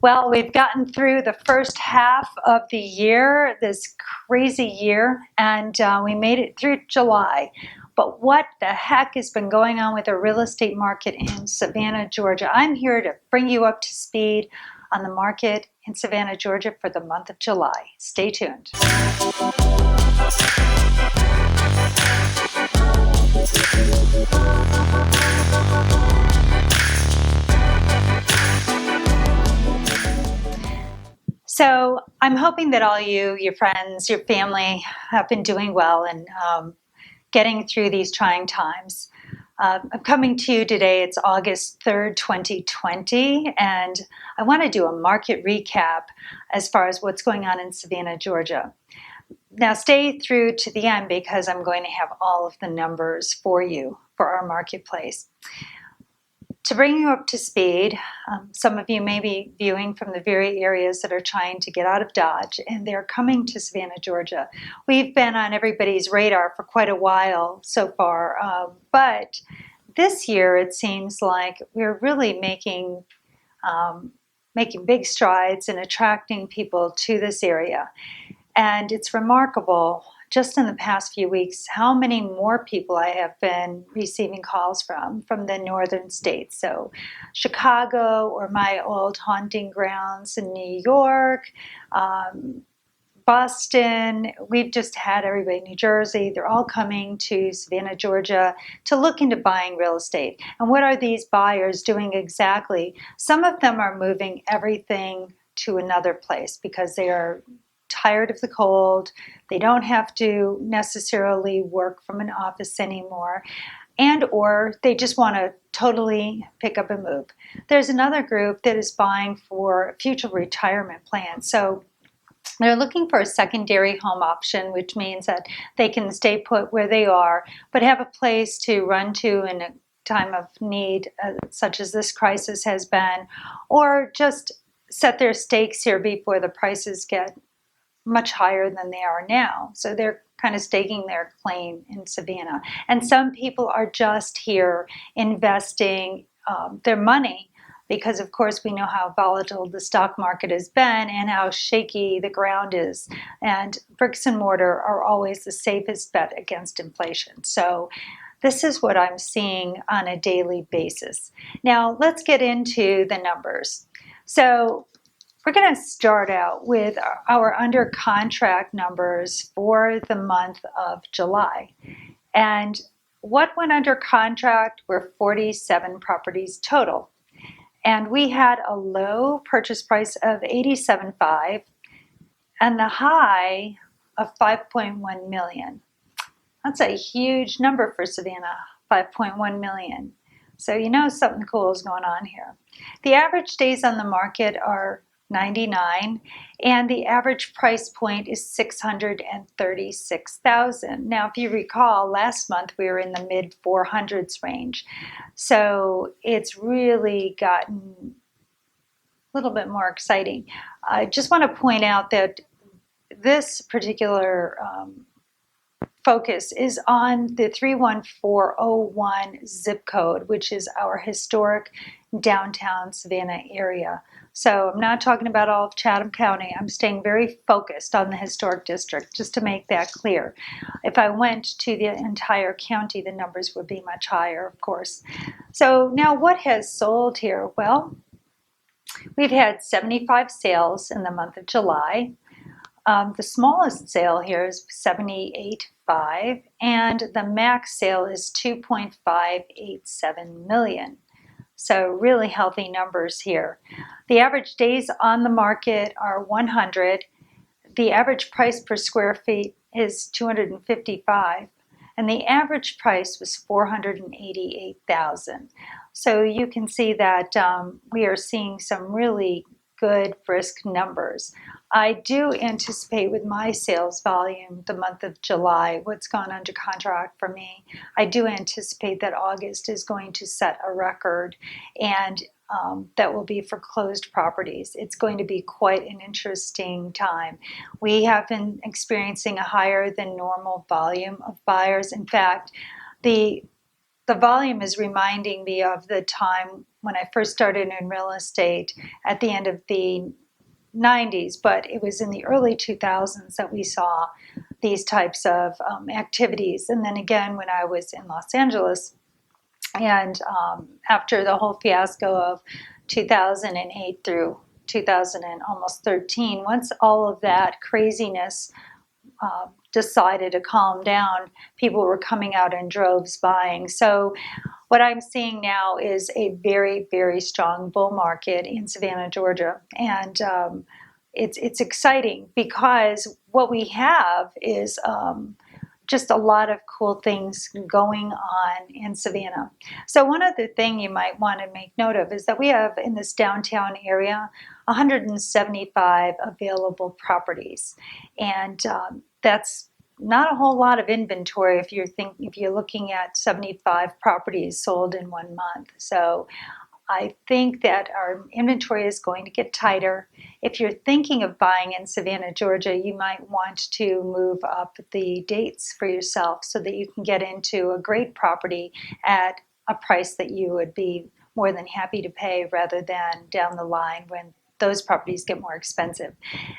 Well, we've gotten through the first half of the year, this crazy year, and we made it through July. But what the heck has been going on with the real estate market in Savannah, Georgia? I'm here to bring you up to speed on the market in Savannah, Georgia for the month of July. Stay tuned. So I'm hoping that all you, your friends, your family have been doing well and getting through these trying times. I'm coming to you today, it's August 3rd, 2020, and I want to do a market recap as far as what's going on in Savannah, Georgia. Now stay through to the end because I'm going to have all of the numbers for you for our marketplace. To bring you up to speed, some of you may be viewing from the very areas that are trying to get out of Dodge, and they're coming to Savannah, Georgia. We've been on everybody's radar for quite a while so far, but this year it seems like we're really making big strides in attracting people to this area. And it's remarkable, just in the past few weeks, how many more people I have been receiving calls from the northern states. So Chicago, or my old haunting grounds in New York, Boston, we've just had everybody, New Jersey, they're all coming to Savannah, Georgia to look into buying real estate. And what are these buyers doing exactly? Some of them are moving everything to another place because they are tired of the cold. They don't have to necessarily work from an office anymore, and or they just want to totally pick up and move. There's another group that is buying for future retirement plans. So they're looking for a secondary home option, which means that they can stay put where they are, but have a place to run to in a time of need, such as this crisis has been, or just set their stakes here before the prices get much higher than they are now. So they're kind of staking their claim in Savannah. And some people are just here investing their money because, of course, we know how volatile the stock market has been and how shaky the ground is. And bricks and mortar are always the safest bet against inflation. So this is what I'm seeing on a daily basis. Now, let's get into the numbers. So we're going to start out with our under contract numbers for the month of July. And what went under contract were 47 properties total. And we had a low purchase price of $87.5 and the high of $5.1 million. That's a huge number for Savannah, $5.1 million. So you know something cool is going on here. The average days on the market are 99, and the average price point is $636,000. Now, if you recall, last month we were in the mid 400s range, so it's really gotten a little bit more exciting. I just want to point out that this particular focus is on the 31401 zip code, which is our historic downtown Savannah area. So I'm not talking about all of Chatham County. I'm staying very focused on the historic district, just to make that clear. If I went to the entire county, the numbers would be much higher, of course. So now what has sold here? Well, we've had 75 sales in the month of July. The smallest sale here is $78.5, and the max sale is $2.587 million. So really healthy numbers here. The average days on the market are 100. The average price per square feet is $255, and the average price was $488,000. So you can see that we are seeing some really good, brisk numbers. I do anticipate with my sales volume, the month of July, what's gone under contract for me, I do anticipate that August is going to set a record, and that will be for closed properties. It's going to be quite an interesting time. We have been experiencing a higher than normal volume of buyers. In fact, the the volume is reminding me of the time when I first started in real estate at the end of the 90s, but it was in the early 2000s that we saw these types of activities. And then again, when I was in Los Angeles, and after the whole fiasco of 2008 through 2000 and almost 13, once all of that craziness decided to calm down, people were coming out in droves buying. So what I'm seeing now is a very, very strong bull market in Savannah, Georgia. And it's exciting because what we have is just a lot of cool things going on in Savannah. So one other thing you might want to make note of is that we have in this downtown area 175 available properties, and that's not a whole lot of inventory if you're looking at 75 properties sold in 1 month. So I think that our inventory is going to get tighter. If you're thinking of buying in Savannah, Georgia, you might want to move up the dates for yourself so that you can get into a great property at a price that you would be more than happy to pay rather than down the line when those properties get more expensive.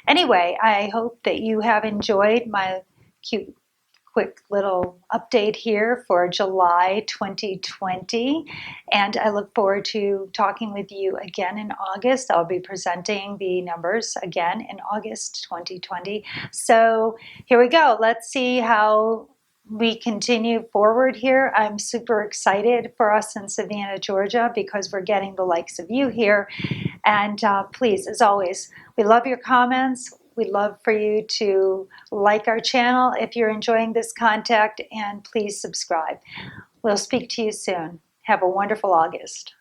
Anyway, I hope that you have enjoyed my cute quick little update here for July 2020, and I look forward to talking with you again in August. I'll be presenting the numbers again in August 2020. So here we go. Let's see how we continue forward here. I'm super excited for us in Savannah, Georgia, because we're getting the likes of you here. And please, as always, we love your comments. We'd love for you to like our channel if you're enjoying this content, and please subscribe. We'll speak to you soon. Have a wonderful August.